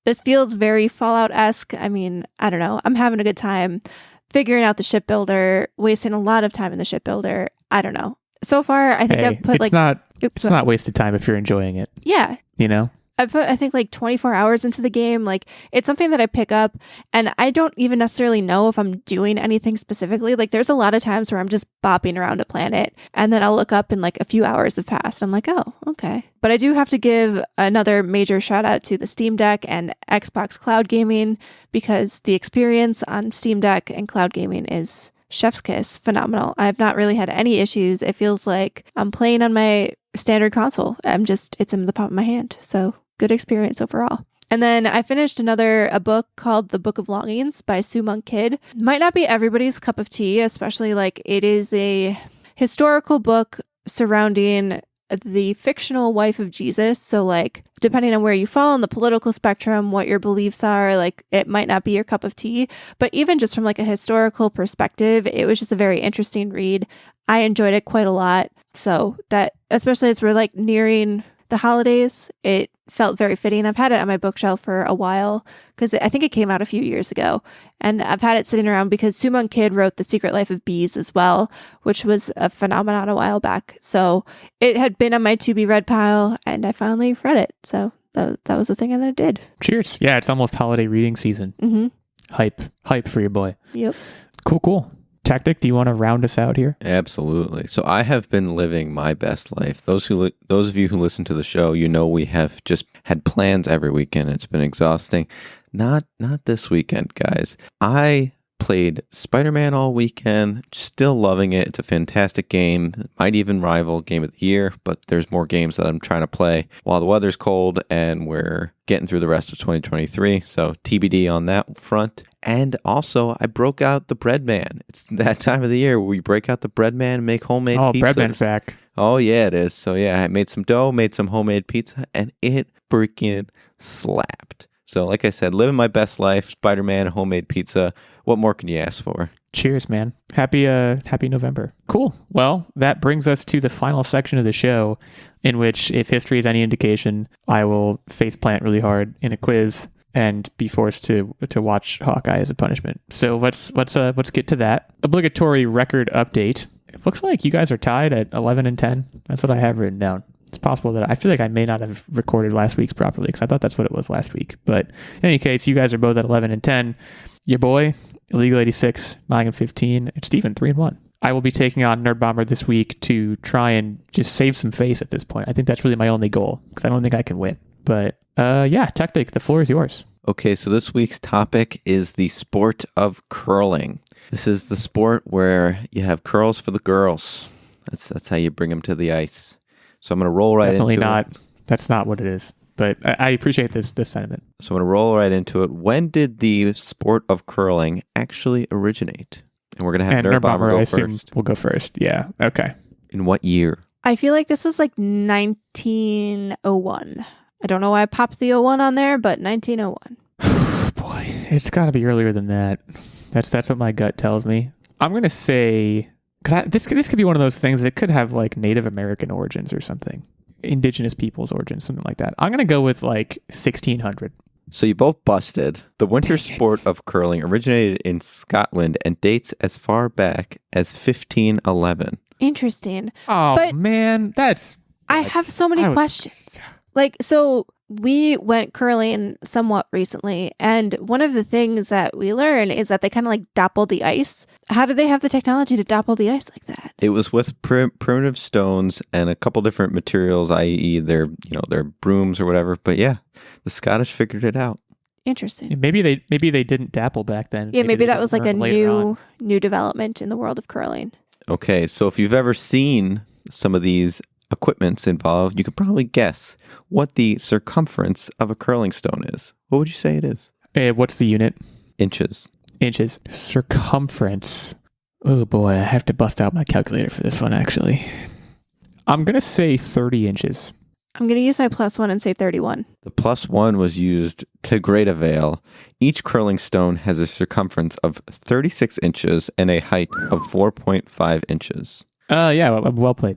This feels very Fallout-esque. I mean, I don't know. I'm having a good time figuring out the shipbuilder, wasting a lot of time in the shipbuilder. I don't know. So far, I think I've put it's not wasted time if you're enjoying it. Yeah. You know? I put, I think, like 24 hours into the game. Like, it's something that I pick up, and I don't even necessarily know if I'm doing anything specifically. Like, there's a lot of times where I'm just bopping around a planet, and then I'll look up and like a few hours have passed. I'm like, oh, okay. But I do have to give another major shout out to the Steam Deck and Xbox Cloud Gaming, because the experience on Steam Deck and cloud gaming is chef's kiss, phenomenal. I've not really had any issues. It feels like I'm playing on my standard console. It's in the palm of my hand. So good experience overall. And then I finished a book called The Book of Longings by Sue Monk Kidd. Might not be everybody's cup of tea, especially like it is a historical book surrounding the fictional wife of Jesus. So like, depending on where you fall on the political spectrum, what your beliefs are, like it might not be your cup of tea, but even just from like a historical perspective, it was just a very interesting read. I enjoyed it quite a lot. So that, especially as we're like nearing the holidays, it felt very fitting. I've had it on my bookshelf for a while because I think it came out a few years ago, and I've had it sitting around because Sue Monk Kidd wrote The Secret Life of Bees as well, which was a phenomenon a while back. So it had been on my to be read pile, and I finally read it. So that was the thing that I did. Cheers. Yeah, it's almost holiday reading season. Mm-hmm. Hype for your boy. Yep. Cool. Tactic, do you want to round us out here? Absolutely. So I have been living my best life. Those of you who listen to the show, you know we have just had plans every weekend. It's been exhausting. Not this weekend, guys. I played Spider-Man all weekend. Still loving it. It's a fantastic game. Might even rival Game of the Year, but there's more games that I'm trying to play while the weather's cold and we're getting through the rest of 2023. So TBD on that front. And also, I broke out the Bread Man. It's that time of the year where we break out the Bread Man and make homemade pizzas. Oh, Bread Man's back. Oh, yeah, it is. So, yeah, I made some dough, made some homemade pizza, and it freaking slapped. So, like I said, living my best life, Spider-Man, homemade pizza. What more can you ask for? Cheers, man. Happy November. Cool. Well, that brings us to the final section of the show, in which, if history is any indication, I will faceplant really hard in a quiz and be forced to watch Hawkeye as a punishment. So let's get to that. Obligatory record update. It looks like you guys are tied at 11 and 10. That's what I have written down. It's possible that I feel like I may not have recorded last week's properly because I thought that's what it was last week. But in any case, you guys are both at 11 and 10. Your boy, Illeagle 86, 9 and 15. It's Steven, 3 and 1. I will be taking on Nerdbomber this week to try and just save some face at this point. I think that's really my only goal because I don't think I can win. But yeah, Techtic, the floor is yours. Okay, so this week's topic is the sport of curling. This is the sport where you have curls for the girls. That's how you bring them to the ice. So I'm going to roll right Definitely into not. it. That's not what it is. But I appreciate this sentiment. So I'm going to roll right into it. When did the sport of curling actually originate? And we're going to have Nerdbomber go I assume, first. will go first. Yeah. Okay. In what year? I feel like this was like 1901. I don't know why I popped the 01 on there, but 1901. Boy, it's got to be earlier than that. That's what my gut tells me. I'm going to say, because this could be one of those things that could have like Native American origins or something. Indigenous people's origins, something like that. I'm going to go with like 1600. So you both busted. The winter sport of curling originated in Scotland and dates as far back as 1511. Interesting. Oh, But man, I have so many questions. Like, so we went curling somewhat recently, and one of the things that we learn is that they kind of like dapple the ice. How did they have the technology to dapple the ice like that? It was with primitive stones and a couple different materials, i.e. their brooms or whatever. But yeah, the Scottish figured it out. Interesting. Maybe they didn't dapple back then. Yeah, maybe they that was just like a learned later on. new development in the world of curling. Okay, so if you've ever seen some of these equipments involved, you could probably guess what the circumference of a curling stone is. What would you say it is? What's the unit? Inches. Circumference. Oh boy, I have to bust out my calculator for this one, actually. I'm going to say 30 inches. I'm going to use my +1 and say 31. The +1 was used to great avail. Each curling stone has a circumference of 36 inches and a height of 4.5 inches. Yeah, well played.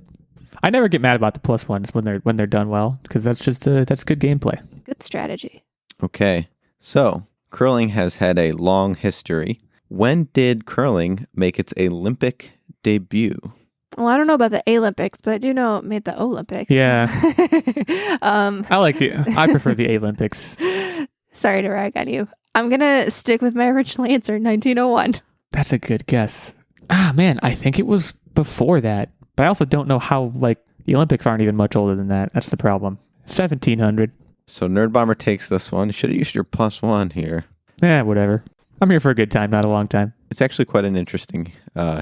I never get mad about the +1s when they're done well, because that's good gameplay. Good strategy. Okay, so curling has had a long history. When did curling make its Olympic debut? Well, I don't know about the Olympics, but I do know it made the Olympics. Yeah. I prefer the Olympics. Sorry to rag on you. I'm going to stick with my original answer, 1901. That's a good guess. Man, I think it was before that. But I also don't know how, the Olympics aren't even much older than that. That's the problem. 1700. So Nerdbomber takes this one. You should have used your +1 here. Whatever. I'm here for a good time, not a long time. It's actually quite an interesting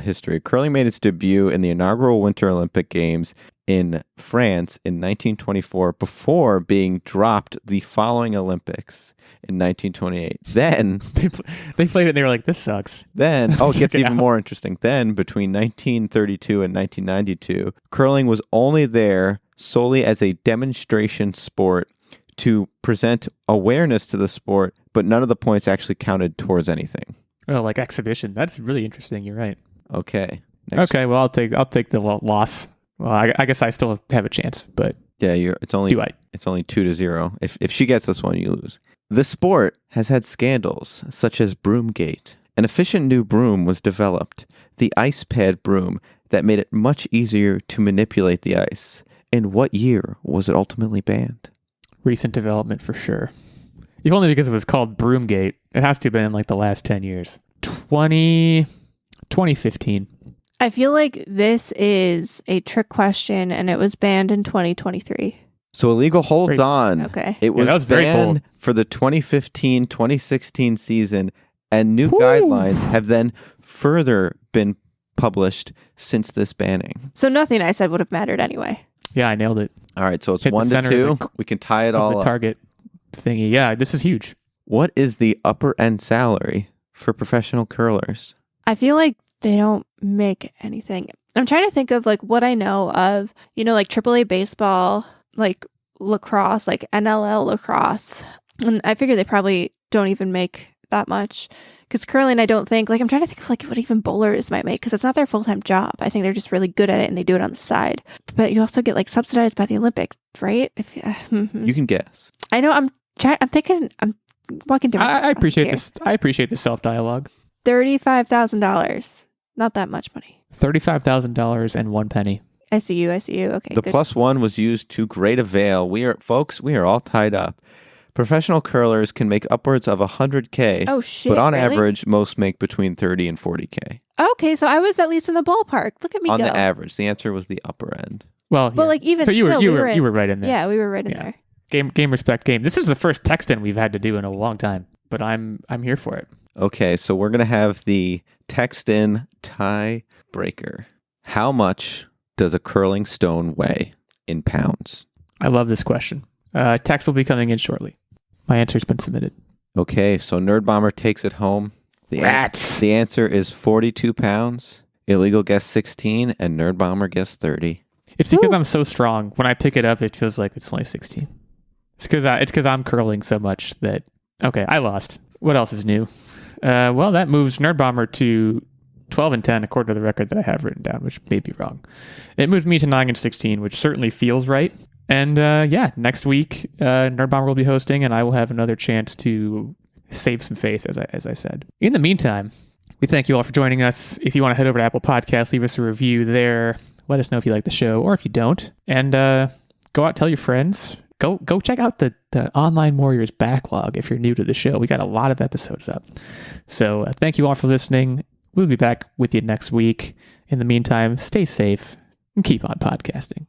history. Curling made its debut in the inaugural Winter Olympic Games in France in 1924 before being dropped the following Olympics in 1928. Then they played it and they were like, this sucks. Then, it gets even more interesting. Then between 1932 and 1992, curling was only there solely as a demonstration sport to present awareness to the sport, but none of the points actually counted towards anything. Oh, like exhibition. That's really interesting. You're right. Okay. Okay. Well, I'll take the loss. Well, I guess I still have a chance, but yeah, it's only 2-0. If she gets this one, you lose. The sport has had scandals such as Broomgate. An efficient new broom was developed, the ice pad broom, that made it much easier to manipulate the ice. In what year was it ultimately banned? Recent development for sure. If only because it was called Broomgate. It has to have been in the last 10 years. 2015. I feel like this is a trick question and it was banned in 2023. So Illeagle holds on. Okay. It was, that was very banned bold. For the 2015-2016 season, and new guidelines have then further been published since this banning. So nothing I said would have mattered anyway. Yeah, I nailed it. All right, so it's Hit the 1-2. We can tie it all the up. Target thingy. Yeah, this is huge. What is the upper end salary for professional curlers? I feel like they don't make anything. I'm trying to think of what I know of, AAA baseball, lacrosse, NLL lacrosse. And I figure they probably don't even make that much. Because curling, I don't think, I'm trying to think of what even bowlers might make, because it's not their full-time job. I think they're just really good at it and they do it on the side. But you also get subsidized by the Olympics, right? You can guess. I know. I'm walking through. I appreciate this. I appreciate the self-dialogue. $35,000. Not that much money. $35,000 and 1 penny. I see you. Okay. The good. +1 was used to great avail. We are all tied up. Professional curlers can make upwards of $100K. Oh shit! But on really? average, most make between $30,000 and $40,000. Okay, so I was at least in the ballpark. Look at me On go. the average, the answer was the upper end. Well, But even so you still, were right in there. Yeah, we were right in there. Game respect game. This is the first text-in we've had to do in a long time, but I'm here for it. Okay, so we're gonna have the text-in tie breaker. How much does a curling stone weigh in pounds? I love this question. Text will be coming in shortly. My answer's been submitted. Okay, so Nerdbomber takes it home. Rats. The answer is 42 pounds. Illeagle guessed 16, and Nerdbomber guessed 30. It's because I'm so strong. When I pick it up, it feels like it's only 16. It's because I'm curling so much that... Okay, I lost. What else is new? Well, that moves Nerdbomber to 12 and 10, according to the record that I have written down, which may be wrong. It moves me to 9 and 16, which certainly feels right. And next week, Nerdbomber will be hosting, and I will have another chance to save some face, as I said. In the meantime, we thank you all for joining us. If you want to head over to Apple Podcasts, leave us a review there. Let us know if you like the show, or if you don't. And go out, tell your friends. Go check out the Online Warriors backlog if you're new to the show. We got a lot of episodes up. So thank you all for listening. We'll be back with you next week. In the meantime, stay safe and keep on podcasting.